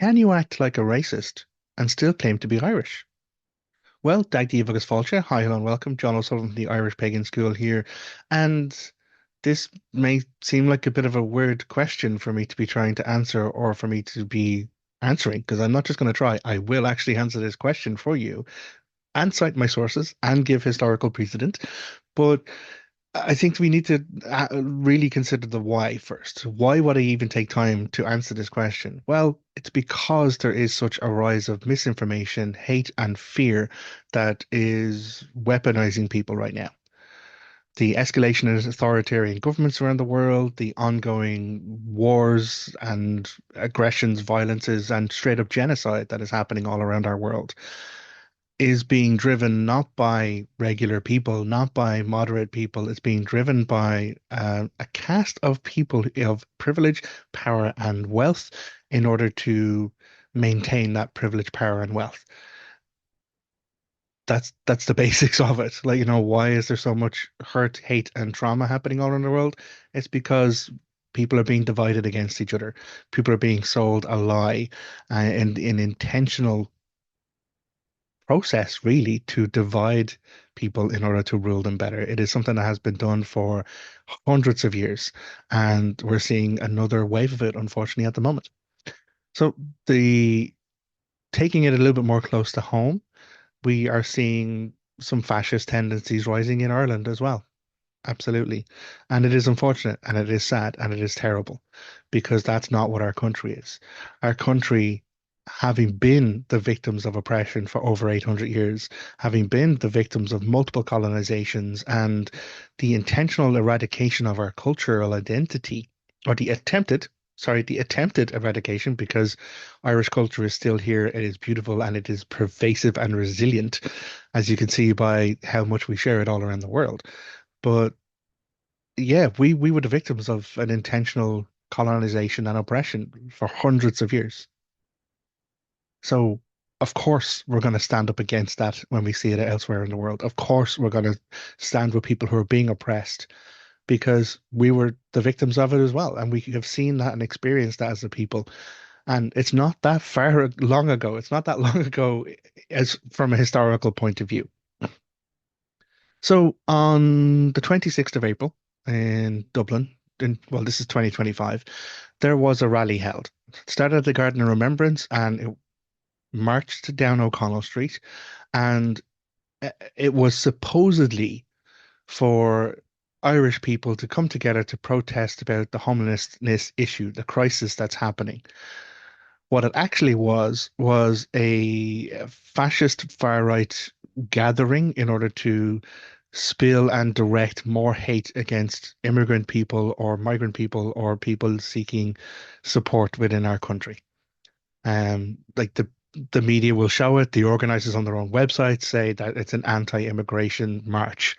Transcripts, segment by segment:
Can you act like a racist and still claim to be Irish? Well, Dag Díomh Fáilte, hi, hello, and welcome. Jon O'Sullivan from the Irish Pagan School here. And this may seem like a bit of a weird question for me to be trying to answer or for me to be answering, because I'm not just going to try. I will actually answer this question for you and cite my sources and give historical precedent. But I think we need to really consider the why first. Why would I even take time to answer this question? Well, it's because there is such a rise of misinformation, hate, and fear that is weaponizing people right now. The escalation of authoritarian governments around the world, the ongoing wars and aggressions, violences, and straight up genocide that is happening all around our world is being driven not by regular people, not by moderate people. It's being driven by a caste of people of privilege, power, and wealth in order to maintain that privilege, power, and wealth. That's the basics of it. Like, why is there so much hurt, hate, and trauma happening all around the world? It's because people are being divided against each other. People are being sold a lie, and in intentional process really to divide people in order to rule them better. It is something that has been done for hundreds of years, and we're seeing another wave of it, unfortunately, at the moment. So the taking it a little bit more close to home, we are seeing some fascist tendencies rising in Ireland as well. Absolutely. And it is unfortunate and it is sad and it is terrible because that's not what our country is. Our country, having been the victims of oppression for over 800 years, having been the victims of multiple colonizations and the intentional eradication of our cultural identity, or the attempted eradication, because Irish culture is still here. It is beautiful and it is pervasive and resilient, as you can see by how much we share it all around the world. But yeah, we were the victims of an intentional colonization and oppression for hundreds of years. So, of course, we're going to stand up against that when we see it elsewhere in the world. Of course, we're going to stand with people who are being oppressed because we were the victims of it as well. And we have seen that and experienced that as a people. And it's not that far long ago. It's not that long ago as from a historical point of view. So on the 26th of April in Dublin, well, this is 2025, there was a rally held. It started at the Garden of Remembrance and it marched down O'Connell Street. And it was supposedly for Irish people to come together to protest about the homelessness issue, the crisis that's happening. What it actually was a fascist far right gathering in order to spill and direct more hate against immigrant people or migrant people or people seeking support within our country. Like the media will show it, the organizers on their own website say that it's an anti-immigration march,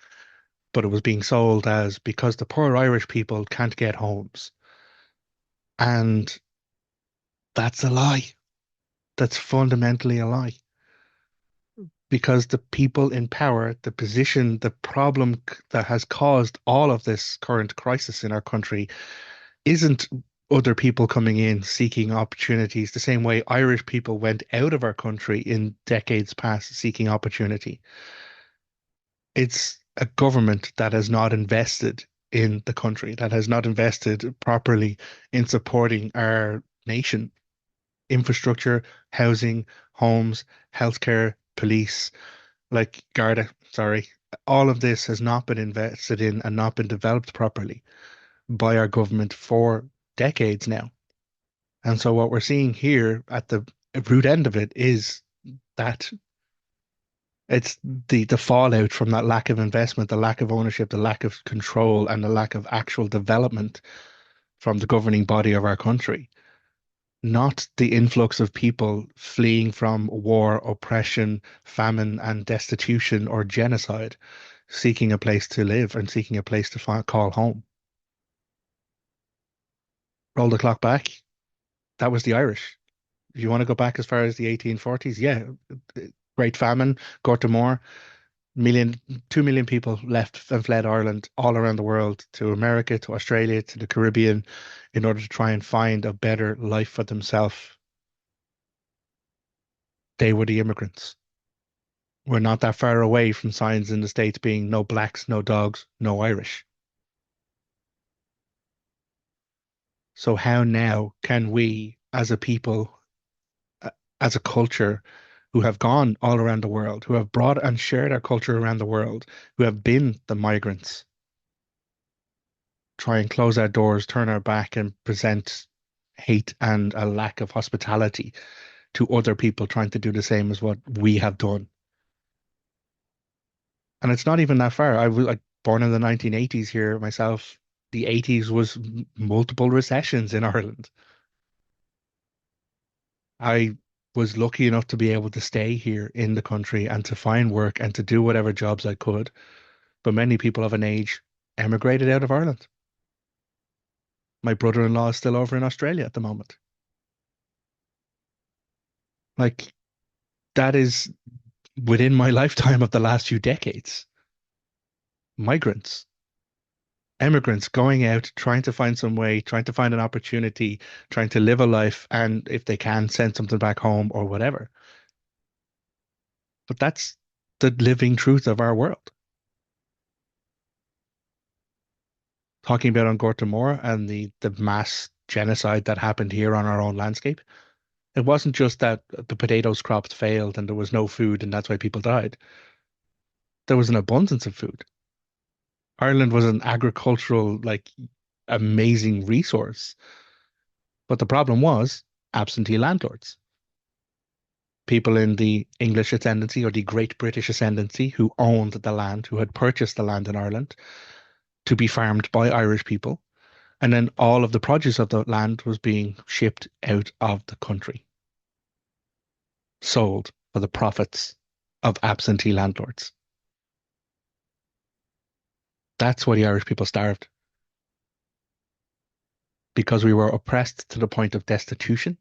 but it was being sold as because the poor Irish people can't get homes. And that's a lie. That's fundamentally a lie. Because the people in power, the position, the problem that has caused all of this current crisis in our country isn't other people coming in seeking opportunities the same way Irish people went out of our country in decades past seeking opportunity. It's a government that has not invested in the country, that has not invested properly in supporting our nation, infrastructure, housing, homes, healthcare, police, like Garda, sorry. All of this has not been invested in and not been developed properly by our government for decades now. And so what we're seeing here at the root end of it is that it's the fallout from that lack of investment, the lack of ownership, the lack of control, and the lack of actual development from the governing body of our country, not the influx of people fleeing from war, oppression, famine, and destitution or genocide, seeking a place to live and seeking a place to call home. Roll the clock back. That was the Irish. If you want to go back as far as the 1840s, yeah, Great Famine, Gortamore, million, 2 million people left and fled Ireland all around the world to America, to Australia, to the Caribbean in order to try and find a better life for themselves. They were the immigrants. We're not that far away from signs in the States being no blacks, no dogs, no Irish. So how now can we, as a people, uh, as a culture, who have gone all around the world, who have brought and shared our culture around the world, who have been the migrants, try and close our doors, turn our back, and present hate and a lack of hospitality to other people trying to do the same as what we have done? And it's not even that far. I was like born in the 1980s here myself. The 80s was multiple recessions in Ireland. I was lucky enough to be able to stay here in the country and to find work and to do whatever jobs I could. But many people of an age emigrated out of Ireland. My brother-in-law is still over in Australia at the moment. Like that is within my lifetime of the last few decades. Migrants, immigrants going out, trying to find some way, trying to find an opportunity, trying to live a life, and if they can, send something back home or whatever. But that's the living truth of our world. Talking about on Gortamore and the mass genocide that happened here on our own landscape. It wasn't just that the potatoes crops failed and there was no food and that's why people died. There was an abundance of food. Ireland was an agricultural, like, amazing resource. But the problem was absentee landlords. People in the English ascendancy or the Great British ascendancy who owned the land, who had purchased the land in Ireland to be farmed by Irish people. And then all of the produce of the land was being shipped out of the country, sold for the profits of absentee landlords. That's why the Irish people starved, because we were oppressed to the point of destitution.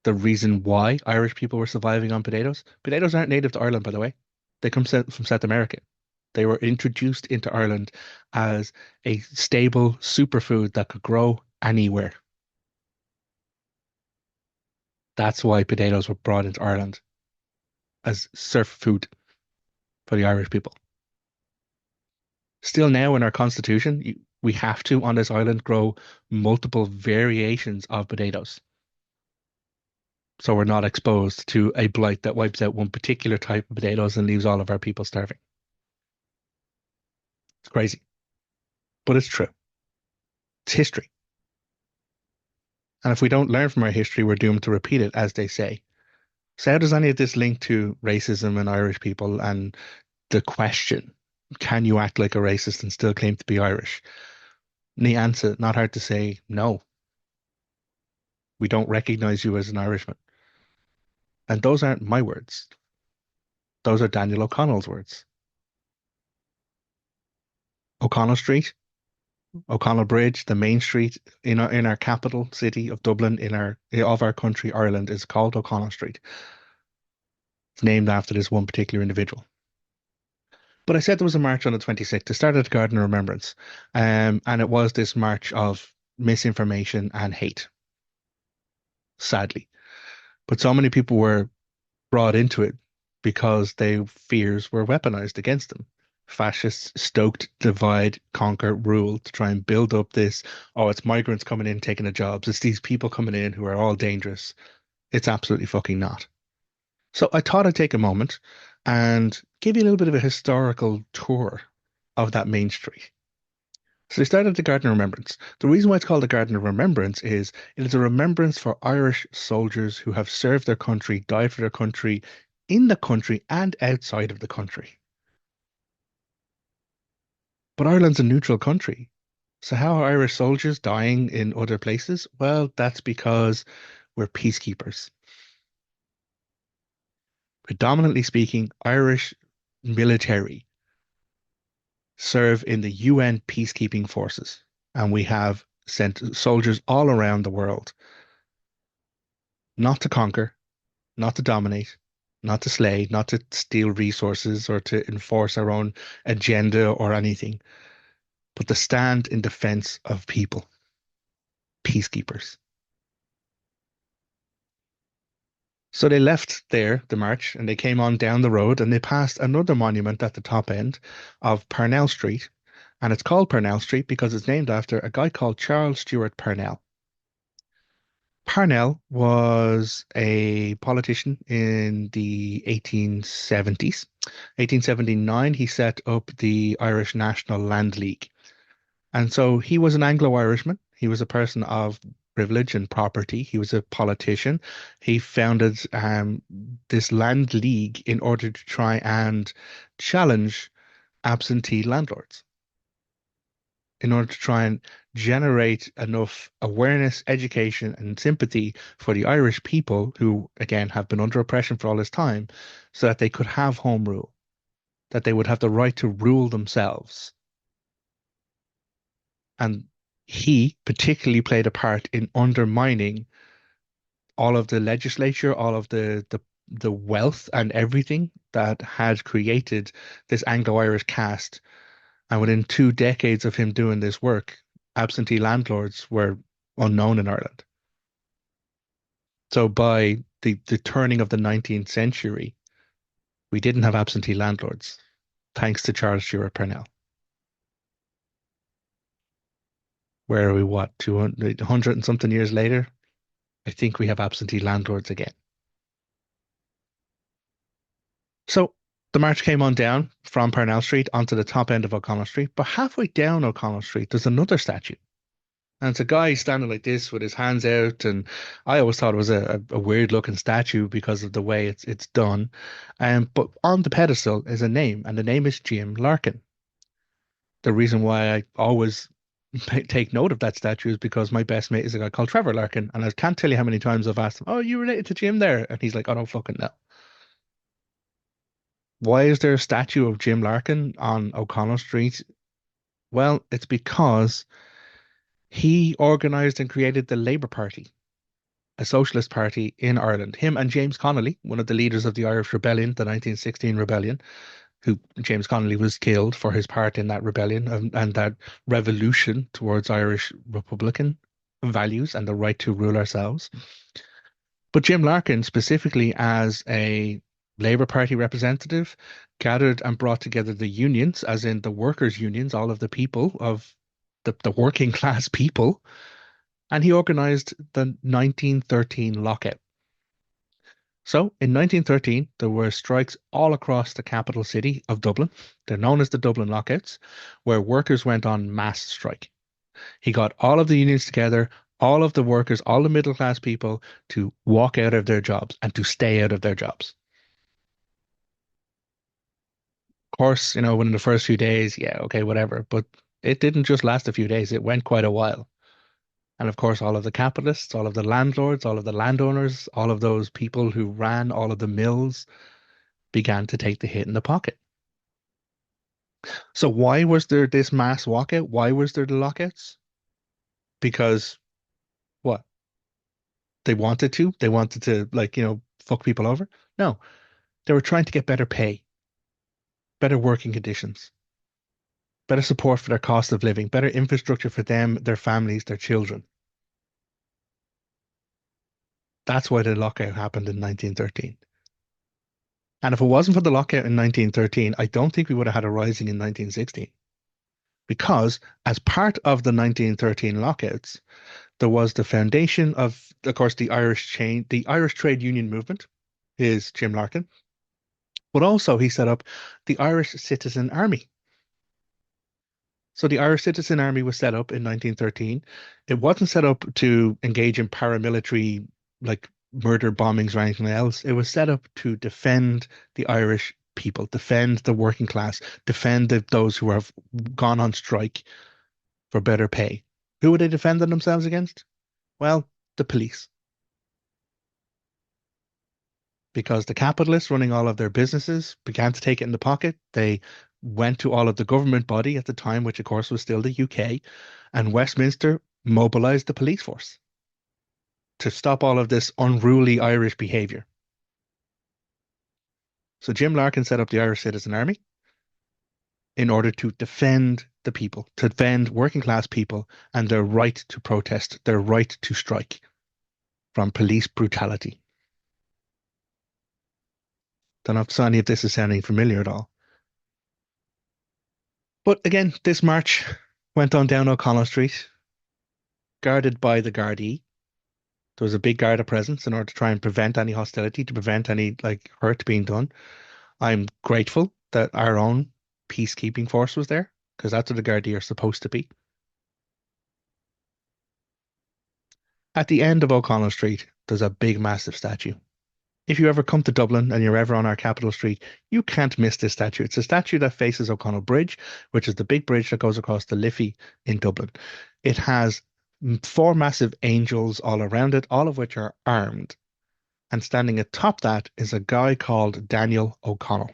The reason why Irish people were surviving on potatoes, potatoes aren't native to Ireland, by the way. They come from South America. They were introduced into Ireland as a stable superfood that could grow anywhere. That's why potatoes were brought into Ireland as surf food for the Irish people. Still now in our constitution, we have to on this island grow multiple variations of potatoes. So we're not exposed to a blight that wipes out one particular type of potatoes and leaves all of our people starving. It's crazy, but it's true. It's history. And if we don't learn from our history, we're doomed to repeat it, as they say. So how does any of this link to racism and Irish people and the question, can you act like a racist and still claim to be Irish? And the answer, not hard to say, no, we don't recognize you as an Irishman. And those aren't my words. Those are Daniel O'Connell's words. O'Connell Street, O'Connell Bridge, the main street in our capital city of Dublin, in our of our country, Ireland, is called O'Connell Street. It's named after this one particular individual. But I said there was a march on the 26th. It started at the Garden of Remembrance, and it was this march of misinformation and hate, sadly. But so many people were brought into it because their fears were weaponized against them. Fascists stoked divide, conquer, rule to try and build up this, oh, it's migrants coming in taking the jobs. It's these people coming in who are all dangerous. It's absolutely fucking not. So I thought I'd take a moment and give you a little bit of a historical tour of that main street. So they started the Garden of Remembrance. The reason why it's called the Garden of Remembrance is it is a remembrance for Irish soldiers who have served their country, died for their country, in the country and outside of the country. But Ireland's a neutral country. So how are Irish soldiers dying in other places? Well, that's because we're peacekeepers. Predominantly speaking, Irish military serve in the UN peacekeeping forces, and we have sent soldiers all around the world, not to conquer, not to dominate, not to slay, not to steal resources or to enforce our own agenda or anything, but to stand in defense of people, peacekeepers. So they left there, the march, and they came on down the road and they passed another monument at the top end of Parnell Street. And it's called Parnell Street because it's named after a guy called Charles Stewart Parnell. Parnell was a politician in the 1870s. 1879, he set up the Irish National Land League. And so he was an Anglo-Irishman. He was a person of privilege and property. He was a politician. He founded this land league in order to try and challenge absentee landlords, in order to try and generate enough awareness, education, and sympathy for the Irish people who, again, have been under oppression for all this time, so that they could have home rule, that they would have the right to rule themselves. And he particularly played a part in undermining all of the legislature, all of the wealth and everything that had created this Anglo-Irish caste. And within 2 decades of him doing this work, absentee landlords were unknown in Ireland. So by the turning of the 19th century, we didn't have absentee landlords, thanks to Charles Stewart Parnell. Where are we, what, 200, 100 and something years later? I think we have absentee landlords again. So the march came on down from Parnell Street onto the top end of O'Connell Street, but halfway down O'Connell Street, there's another statue. And it's a guy standing like this with his hands out, and I always thought it was a weird looking statue because of the way it's done. But on the pedestal is a name, and the name is Jim Larkin. The reason why I always take note of that statue is because my best mate is a guy called Trevor Larkin, and I can't tell you how many times I've asked him, "Oh, you related to Jim there?" And he's like, "I don't fucking know." Why is there a statue of Jim Larkin on O'Connell Street? Well, it's because he organized and created the Labour Party, a socialist party in Ireland. Him and James Connolly, one of the leaders of the Irish Rebellion, the 1916 rebellion, who James Connolly was killed for his part in that rebellion and that revolution towards Irish Republican values and the right to rule ourselves. But Jim Larkin, specifically as a Labour Party representative, gathered and brought together the unions, as in the workers' unions, all of the people of the working class people, and he organized the 1913 lockout. So in 1913, there were strikes all across the capital city of Dublin. They're known as the Dublin lockouts, where workers went on mass strike. He got all of the unions together, all of the workers, all the middle class people to walk out of their jobs and to stay out of their jobs. Of course, within the first few days, yeah, okay, whatever. But it didn't just last a few days, it went quite a while. And of course, all of the capitalists, all of the landlords, all of the landowners, all of those people who ran all of the mills began to take the hit in the pocket. So why was there this mass walkout? Why was there the lockouts? Because what? They wanted to? They wanted to, like, fuck people over? No, they were trying to get better pay, better working conditions, better support for their cost of living, better infrastructure for them, their families, their children. That's why the lockout happened in 1913. And if it wasn't for the lockout in 1913, I don't think we would have had a rising in 1916. Because as part of the 1913 lockouts, there was the foundation of course, the Irish trade union movement is Jim Larkin, but also he set up the Irish Citizen Army. So the Irish Citizen Army was set up in 1913. It wasn't set up to engage in paramilitary, like murder bombings or anything else. It was set up to defend the Irish people, defend the working class, defend those who have gone on strike for better pay. Who were they defending themselves against? Well, the police. Because the capitalists running all of their businesses began to take it in the pocket. They went to all of the government body at the time, which of course was still the UK, and Westminster mobilized the police force to stop all of this unruly Irish behavior. So Jim Larkin set up the Irish Citizen Army in order to defend the people, to defend working class people and their right to protest, their right to strike from police brutality. Don't know if any of this is sounding familiar at all. But again, this march went on down O'Connell Street, guarded by the Gardaí. There was a big Garda presence in order to try and prevent any hostility, to prevent any like hurt being done. I'm grateful that our own peacekeeping force was there, because that's what the Gardaí are supposed to be. At the end of O'Connell Street, there's a big, massive statue. If you ever come to Dublin and you're ever on our capital street, you can't miss this statue. It's a statue that faces O'Connell Bridge, which is the big bridge that goes across the Liffey in Dublin. It has four massive angels all around it, all of which are armed. And standing atop that is a guy called Daniel O'Connell.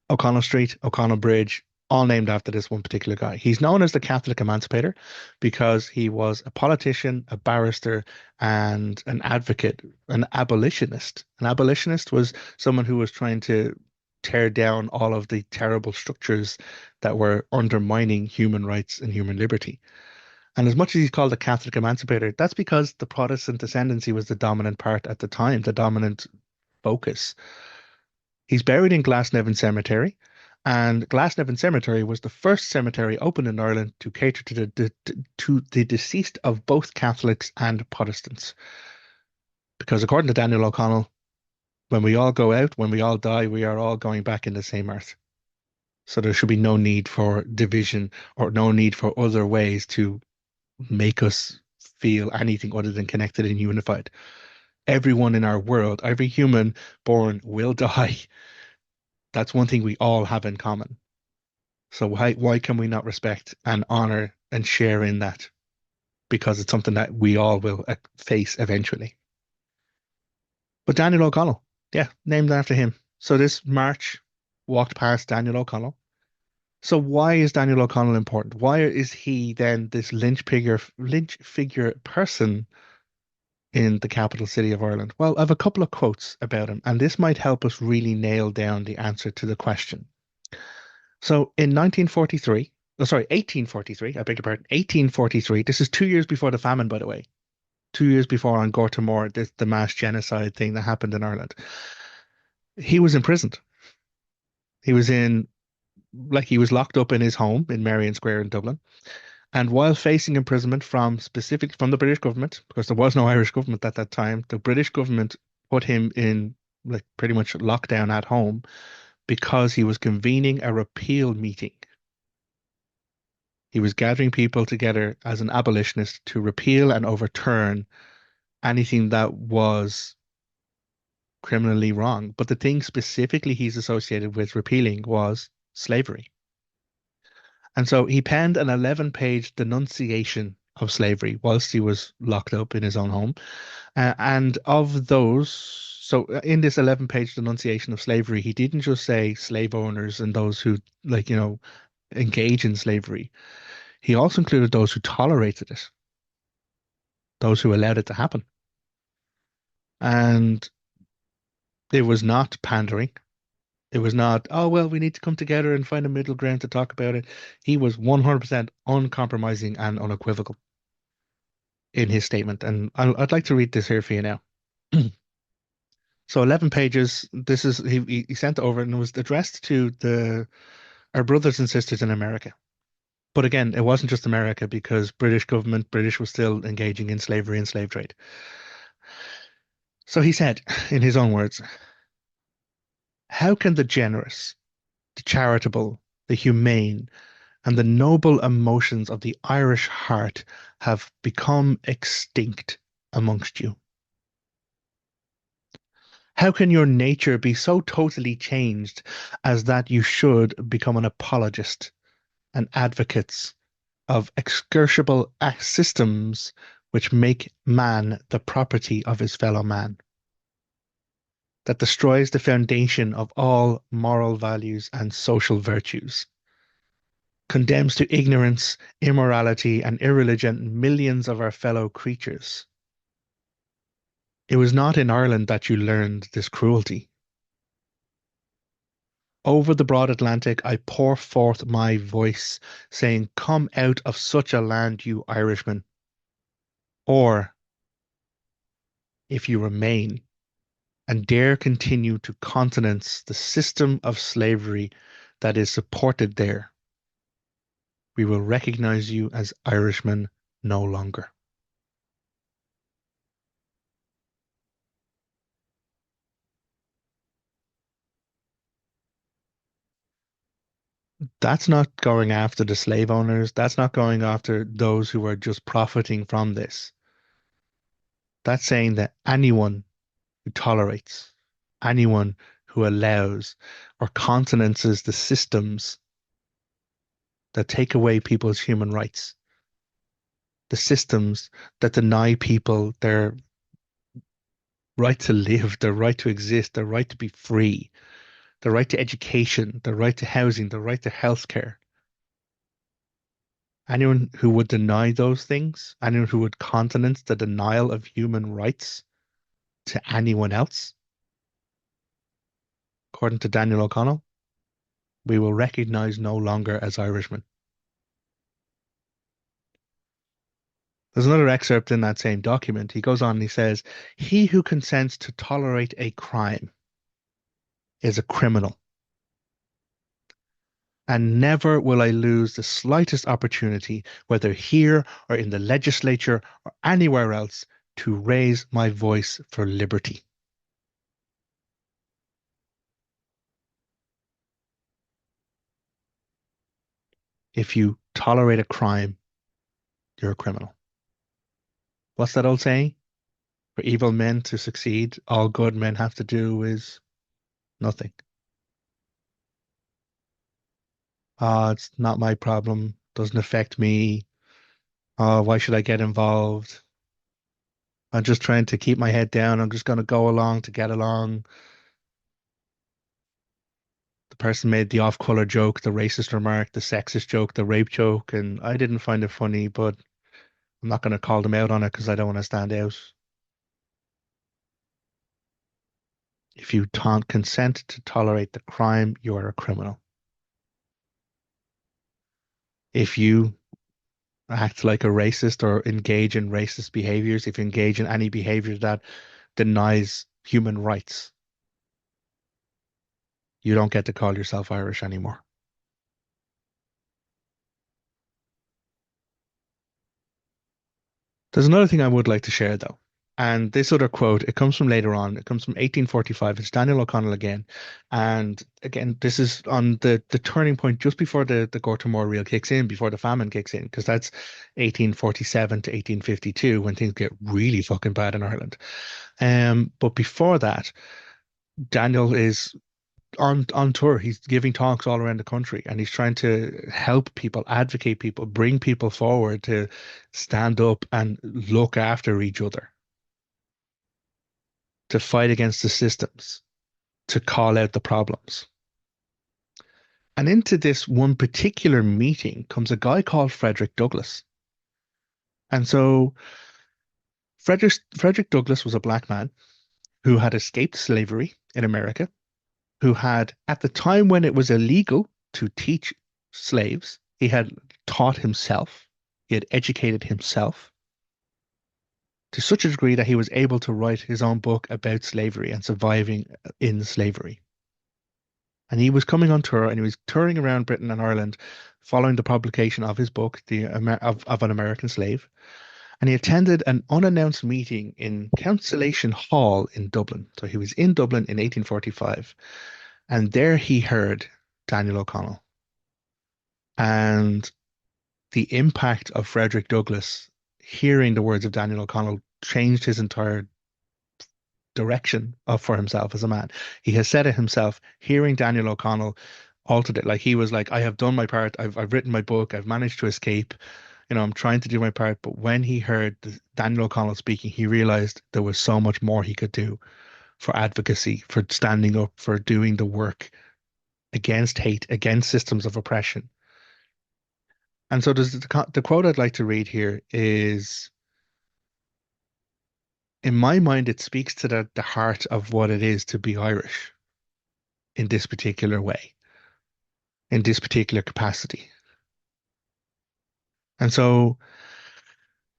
O'Connell Street, O'Connell Bridge, all named after this one particular guy. He's known as the Catholic Emancipator because he was a politician, a barrister, and an advocate, an abolitionist. An abolitionist was someone who was trying to tear down all of the terrible structures that were undermining human rights and human liberty. And as much as he's called a Catholic Emancipator, that's because the Protestant ascendancy was the dominant part at the time, the dominant focus. He's buried in Glasnevin Cemetery, and Glasnevin Cemetery was the first cemetery opened in Ireland to cater to the deceased of both Catholics and Protestants. Because according to Daniel O'Connell, when we all go out, when we all die, we are all going back in the same earth. So there should be no need for division or no need for other ways to make us feel anything other than connected and unified. Everyone in our world, every human born will die. That's one thing we all have in common. So why can we not respect and honor and share in that? Because it's something that we all will face eventually. But Daniel O'Connell, yeah, named after him. So this march walked past Daniel O'Connell. So why is Daniel O'Connell important? Why is he then this lynch figure person in the capital city of Ireland? Well, I have a couple of quotes about him, and this might help us really nail down the answer to the question. So in 1943, oh, sorry, 1843, I beg your pardon, 1843, this is 2 years before the famine, by the way, 2 years before on Gortamore, the mass genocide thing that happened in Ireland. He was imprisoned. He was in, like, he was locked up in his home in Marion Square in Dublin. And while facing imprisonment from the British government, because there was no Irish government at that time, the British government put him in like pretty much lockdown at home because he was convening a repeal meeting. He was gathering people together as an abolitionist to repeal and overturn anything that was criminally wrong. But the thing specifically he's associated with repealing was slavery. And so he penned an 11-page denunciation of slavery whilst he was locked up in his own home. And of those, so in this 11-page denunciation of slavery, he didn't just say slave owners and those who, like, engage in slavery. He also included those who tolerated it, those who allowed it to happen. And it was not pandering. It was not, oh, well, we need to come together and find a middle ground to talk about it. He was 100% uncompromising and unequivocal in his statement. And I'd like to read this here for you now. So 11 pages. This is he sent it over and it was addressed to the our brothers and sisters in America. But again, it wasn't just America because British was still engaging in slavery and slave trade. So he said, in his own words, how can the generous, the charitable, the humane, and the noble emotions of the Irish heart have become extinct amongst you? How can your nature be so totally changed as that you should become an apologist and advocates of excursible systems which make man the property of his fellow man, that destroys the foundation of all moral values and social virtues, condemns to ignorance, immorality, and irreligion millions of our fellow creatures? It was not in Ireland that you learned this cruelty. Over the broad Atlantic, I pour forth my voice, saying, come out of such a land, you Irishmen. Or, if you remain, and dare continue to countenance the system of slavery that is supported there, we will recognize you as Irishmen no longer. That's not going after the slave owners. That's not going after those who are just profiting from this. That's saying that anyone who tolerates, anyone who allows or countenances the systems that take away people's human rights, the systems that deny people their right to live, their right to exist, their right to be free, their right to education, their right to housing, their right to healthcare. Anyone who would deny those things, anyone who would countenance the denial of human rights to anyone else, according to Daniel O'Connell, we will recognize no longer as Irishmen. There's another excerpt in that same document. He goes on and he says, he who consents to tolerate a crime is a criminal, and never will I lose the slightest opportunity, whether here or in the legislature or anywhere else, to raise my voice for liberty. If you tolerate a crime, you're a criminal. What's that old saying? For evil men to succeed, all good men have to do is nothing. Ah, it's not my problem. Doesn't affect me. Why should I get involved? I'm just trying to keep my head down. I'm just going to go along to get along. The person made the off-color joke, the racist remark, the sexist joke, the rape joke, and I didn't find it funny, but I'm not going to call them out on it because I don't want to stand out. If you can't consent to tolerate the crime, you are a criminal. If you act like a racist or engage in racist behaviors, if you engage in any behavior that denies human rights, you don't get to call yourself Irish anymore. There's another thing I would like to share though. And this other quote, it comes from later on. It comes from 1845. It's Daniel O'Connell again. And again, this is on the turning point just before the Gorta Mór reel kicks in, before the famine kicks in, because that's 1847 to 1852 when things get really fucking bad in Ireland. But before that, Daniel is on tour. He's giving talks all around the country and he's trying to help people, advocate people, bring people forward to stand up and look after each other, to fight against the systems, to call out the problems. And into this one particular meeting comes a guy called Frederick Douglass. And so Frederick Douglass was a black man who had escaped slavery in America, who had, at the time when it was illegal to teach slaves, he had taught himself, he had educated himself to such a degree that he was able to write his own book about slavery and surviving in slavery. And he was coming on tour and he was touring around Britain and Ireland following the publication of his book, of an American Slave. And he attended an unannounced meeting in Consolation Hall in Dublin. So he was in Dublin in 1845. And there he heard Daniel O'Connell. And the impact of Frederick Douglass hearing the words of Daniel O'Connell changed his entire direction for himself as a man. He has said it himself. Hearing Daniel O'Connell altered it. Like he was like, I have done my part. I've written my book. I've managed to escape. You know, I'm trying to do my part. But when he heard Daniel O'Connell speaking, he realized there was so much more he could do for advocacy, for standing up, for doing the work against hate, against systems of oppression. And so there's the quote I'd like to read here is, in my mind, it speaks to the heart of what it is to be Irish in this particular way, in this particular capacity. And so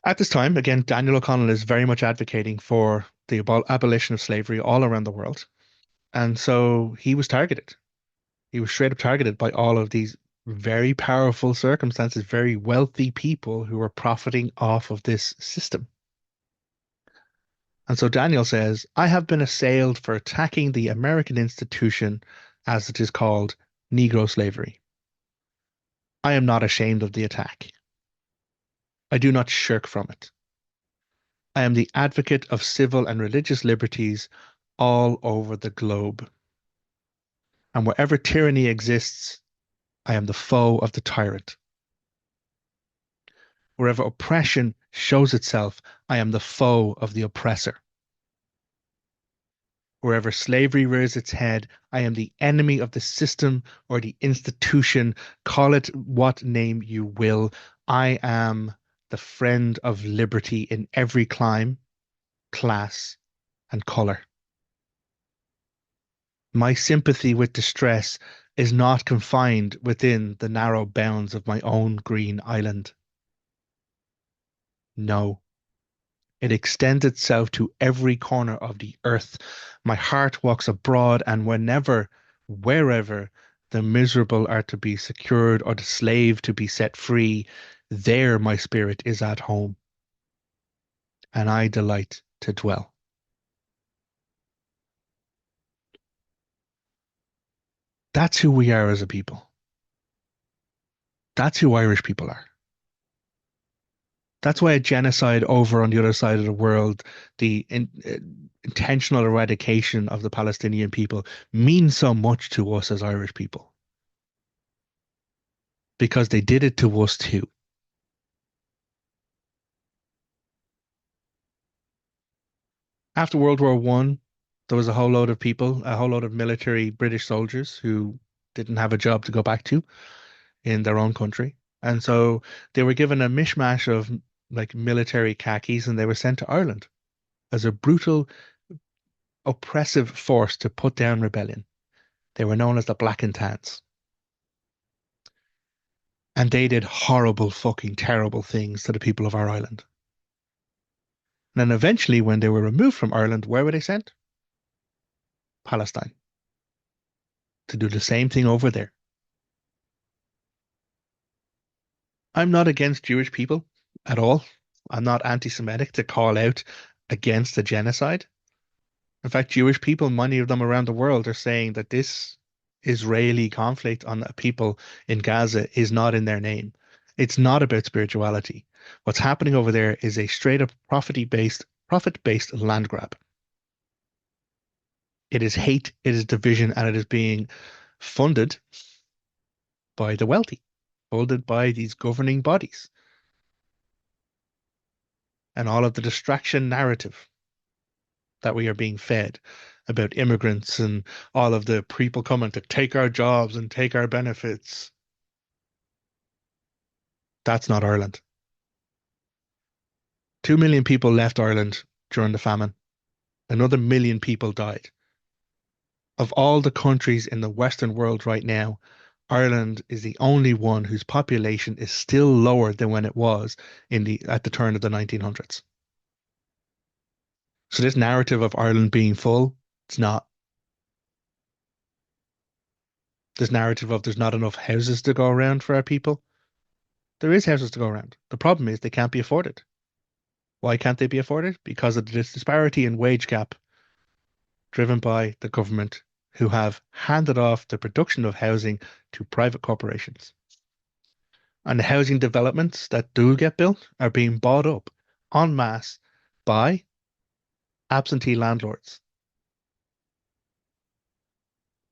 At this time, again, Daniel O'Connell is very much advocating for the abolition of slavery all around the world. And so he was targeted. He was straight up targeted by all of these very powerful circumstances, very wealthy people who were profiting off of this system. And so Daniel says, I have been assailed for attacking the American institution, as it is called, Negro slavery. I am not ashamed of the attack. I do not shirk from it. I am the advocate of civil and religious liberties all over the globe. And wherever tyranny exists, I am the foe of the tyrant. Wherever oppression shows itself, I am the foe of the oppressor. Wherever slavery rears its head, I am the enemy of the system or the institution. Call it what name you will. I am the friend of liberty in every clime, class, and color. My sympathy with distress is not confined within the narrow bounds of my own green island. No, it extends itself to every corner of the earth. My heart walks abroad, and whenever, wherever the miserable are to be secured or the slave to be set free, there my spirit is at home, and I delight to dwell. That's who we are as a people. That's who Irish people are. That's why a genocide over on the other side of the world, intentional eradication of the Palestinian people, means so much to us as Irish people because they did it to us too. After World War One, there was a whole load of people, a whole load of military British soldiers who didn't have a job to go back to in their own country. And so they were given a mishmash of like military khakis and they were sent to Ireland as a brutal, oppressive force to put down rebellion. They were known as the Black and Tans. And they did horrible, fucking terrible things to the people of our island. And then eventually, when they were removed from Ireland, where were they sent? Palestine, to do the same thing over there. I'm not against Jewish people at all. I'm not anti-Semitic to call out against the genocide. In fact, Jewish people, many of them around the world, are saying that this Israeli conflict on the people in Gaza is not in their name. It's not about spirituality. What's happening over there is a straight up profit-based land grab. It is hate, it is division, and it is being funded by the wealthy, funded by these governing bodies, and all of the distraction narrative that we are being fed about immigrants and all of the people coming to take our jobs and take our benefits. That's not Ireland. 2 million people left Ireland during the famine. Another million people died. Of all the countries in the Western world right now, Ireland is the only one whose population is still lower than when it was at the turn of the 1900s. So this narrative of Ireland being full, it's not. This narrative of there's not enough houses to go around for our people, there is houses to go around. The problem is they can't be afforded. Why can't they be afforded? Because of this disparity in wage gap driven by the government who have handed off the production of housing to private corporations. And the housing developments that do get built are being bought up en masse by absentee landlords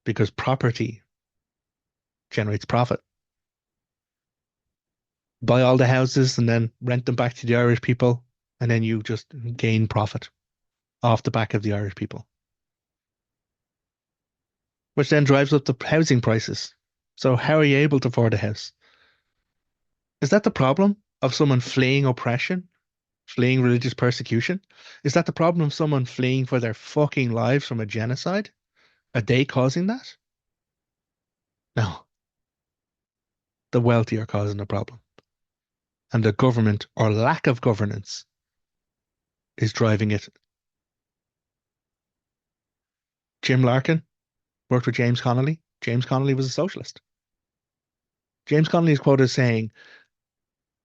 because property generates profit. Buy all the houses and then rent them back to the Irish people, and then you just gain profit off the back of the Irish people, which then drives up the housing prices. So how are you able to afford a house? Is that the problem of someone fleeing oppression, fleeing religious persecution? Is that the problem of someone fleeing for their fucking lives from a genocide? Are they causing that? No, the wealthy are causing the problem. and the government or lack of governance is driving it. Jim Larkin worked with James Connolly. James Connolly was a socialist. James Connolly is quoted as saying,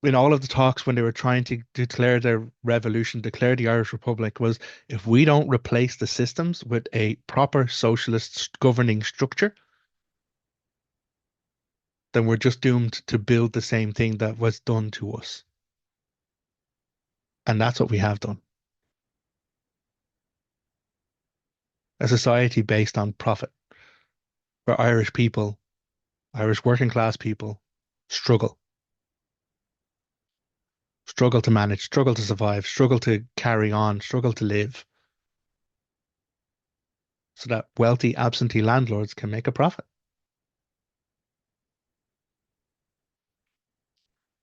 in all of the talks when they were trying to declare their revolution, declare the Irish Republic, was if we don't replace the systems with a proper socialist governing structure, then we're just doomed to build the same thing that was done to us. And that's what we have done. A society based on profit, where Irish people, Irish working class people, struggle, struggle to manage, struggle to survive, struggle to carry on, struggle to live, so that wealthy absentee landlords can make a profit.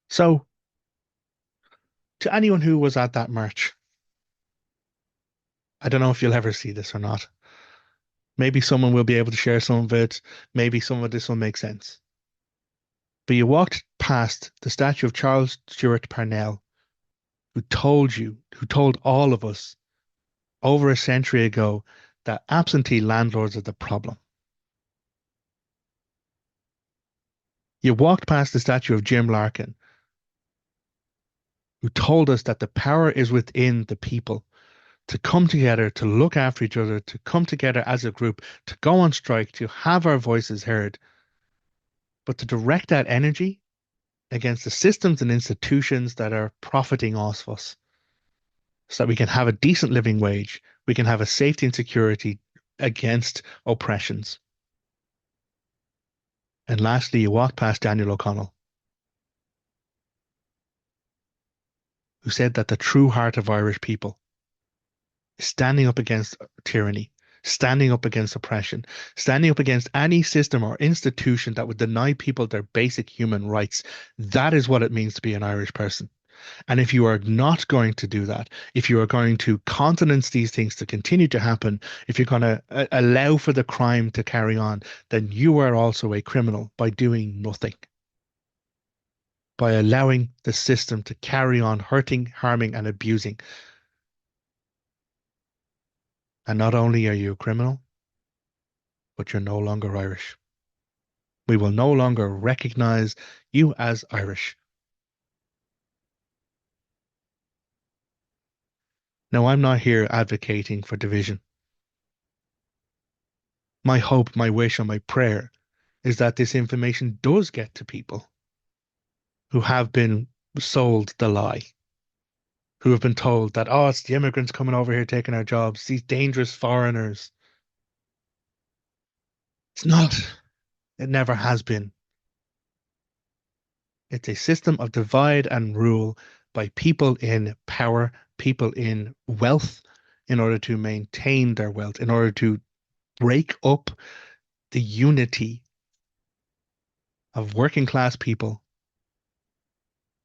So, to anyone who was at that march, I don't know if you'll ever see this or not. Maybe someone will be able to share some of it. Maybe some of this will make sense. But you walked past the statue of Charles Stewart Parnell, who told all of us over a century ago that absentee landlords are the problem. You walked past the statue of Jim Larkin, who told us that the power is within the people to come together, to look after each other, to come together as a group, to go on strike, to have our voices heard, but to direct that energy against the systems and institutions that are profiting off us so that we can have a decent living wage, we can have a safety and security against oppressions. And lastly, you walked past Daniel O'Connell, who said that the true heart of Irish people is standing up against tyranny, standing up against oppression, standing up against any system or institution that would deny people their basic human rights. That is what it means to be an Irish person. And if you are not going to do that, if you are going to countenance these things to continue to happen, if you're going to allow for the crime to carry on, then you are also a criminal by doing nothing, by allowing the system to carry on hurting, harming, and abusing. And not only are you a criminal, but you're no longer Irish. We will no longer recognize you as Irish. Now, I'm not here advocating for division. My hope, my wish, and my prayer is that this information does get to people who have been sold the lie, who have been told that, oh, it's the immigrants coming over here taking our jobs, these dangerous foreigners. It's not. It never has been. It's a system of divide and rule by people in power, people in wealth, in order to maintain their wealth, in order to break up the unity of working class people.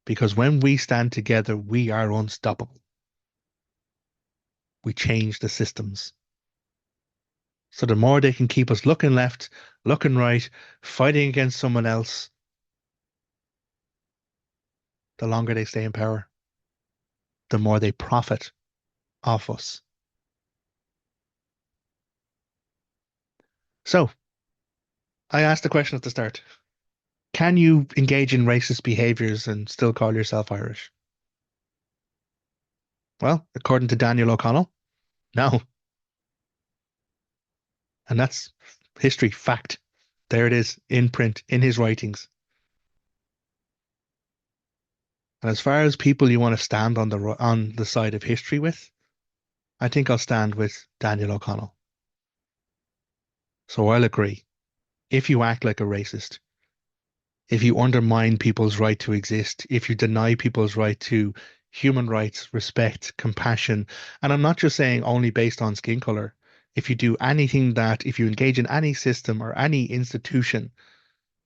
Because when we stand together, we are unstoppable. We change the systems. So the more they can keep us looking left, looking right, fighting against someone else, the longer they stay in power, the more they profit off us. So I asked the question at the start. Can you engage in racist behaviors and still call yourself Irish? Well, according to Daniel O'Connell, no. And that's history, fact. There it is in print, in his writings. And as far as people you want to stand on the side of history with, I think I'll stand with Daniel O'Connell. So I'll agree. If you act like a racist, if you undermine people's right to exist, if you deny people's right to human rights, respect, compassion, and I'm not just saying only based on skin color. If you do anything that, if you engage in any system or any institution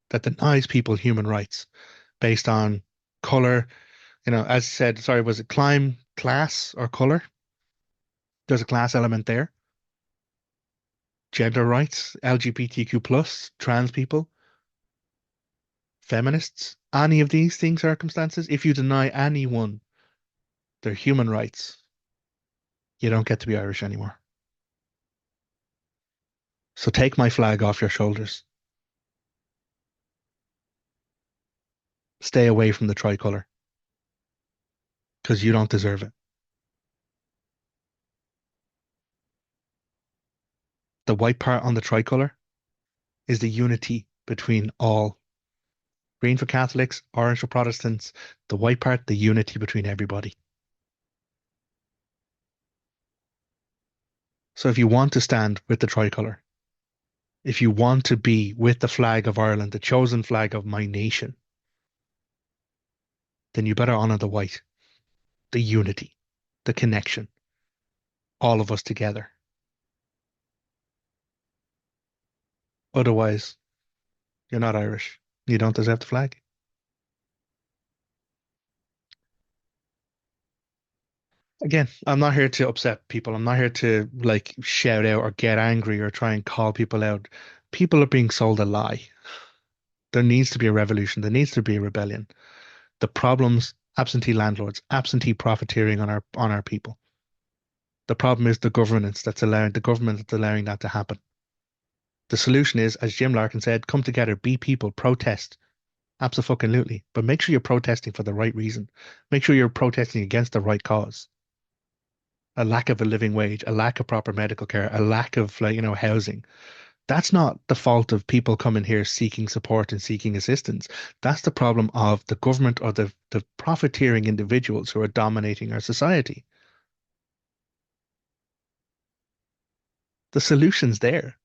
that denies people human rights based on color, as I said, sorry, was it class, or color? There's a class element there. Gender rights, LGBTQ plus, trans people. feminists, any of these things circumstances, if you deny anyone their human rights, you don't get to be Irish anymore. So take my flag off your shoulders. Stay away from the tricolour because you don't deserve it. The white part on the tricolour is the unity between all. Green for Catholics, orange for Protestants. The white part, the unity between everybody. So if you want to stand with the tricolour, if you want to be with the flag of Ireland, the chosen flag of my nation, then you better honour the white, the unity, the connection, all of us together. Otherwise, you're not Irish. You don't deserve the flag. Again, I'm not here to upset people. I'm not here to like shout out or get angry or try and call people out. People are being sold a lie. There needs to be a revolution. There needs to be a rebellion. The problems, absentee landlords, absentee profiteering on our people. The problem is the government that's allowing that to happen. The solution is, as Jim Larkin said, come together, be people, protest. Absolutely. But make sure you're protesting for the right reason. Make sure you're protesting against the right cause. A lack of a living wage, a lack of proper medical care, a lack of housing. That's not the fault of people coming here seeking support and seeking assistance. That's the problem of the government or the profiteering individuals who are dominating our society. The solution's there.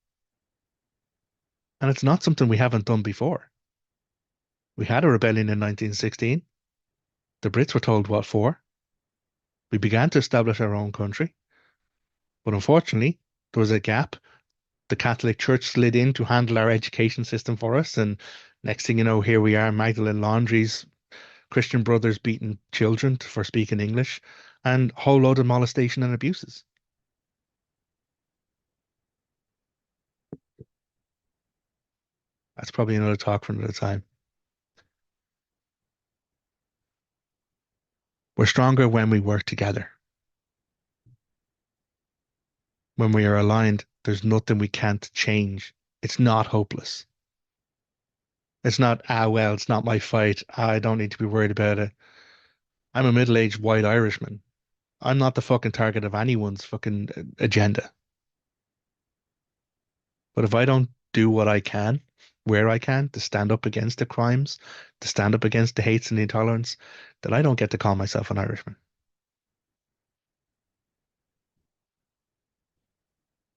And it's not something we haven't done before. We had a rebellion in 1916. The Brits were told what for. We began to establish our own country. But unfortunately, there was a gap. The Catholic Church slid in to handle our education system for us. And next thing you know, here we are, Magdalene Laundries, Christian brothers beating children for speaking English, and a whole load of molestation and abuses. That's probably another talk for another time. We're stronger when we work together. When we are aligned, there's nothing we can't change. It's not hopeless. It's not, well, it's not my fight. I don't need to be worried about it. I'm a middle-aged white Irishman. I'm not the fucking target of anyone's fucking agenda. But if I don't do what I can, where I can, to stand up against the crimes, to stand up against the hates and the intolerance, then I don't get to call myself an Irishman.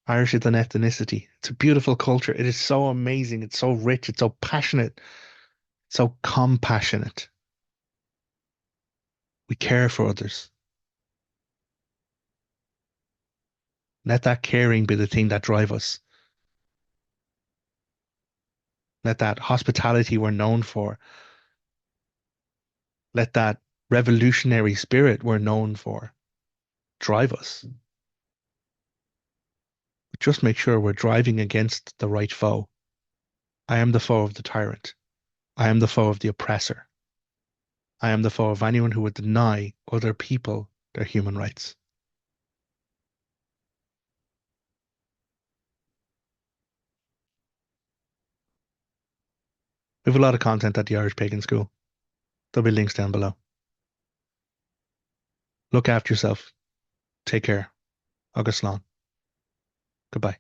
Irish is an ethnicity. It's a beautiful culture. It is so amazing. It's so rich. It's so passionate, so compassionate. We care for others. Let that caring be the thing that drive us. Let that hospitality we're known for, let that revolutionary spirit we're known for drive us. But just make sure we're driving against the right foe. I am the foe of the tyrant. I am the foe of the oppressor. I am the foe of anyone who would deny other people their human rights. We have a lot of content at the Irish Pagan School. There'll be links down below. Look after yourself. Take care. Agus Slán. Goodbye.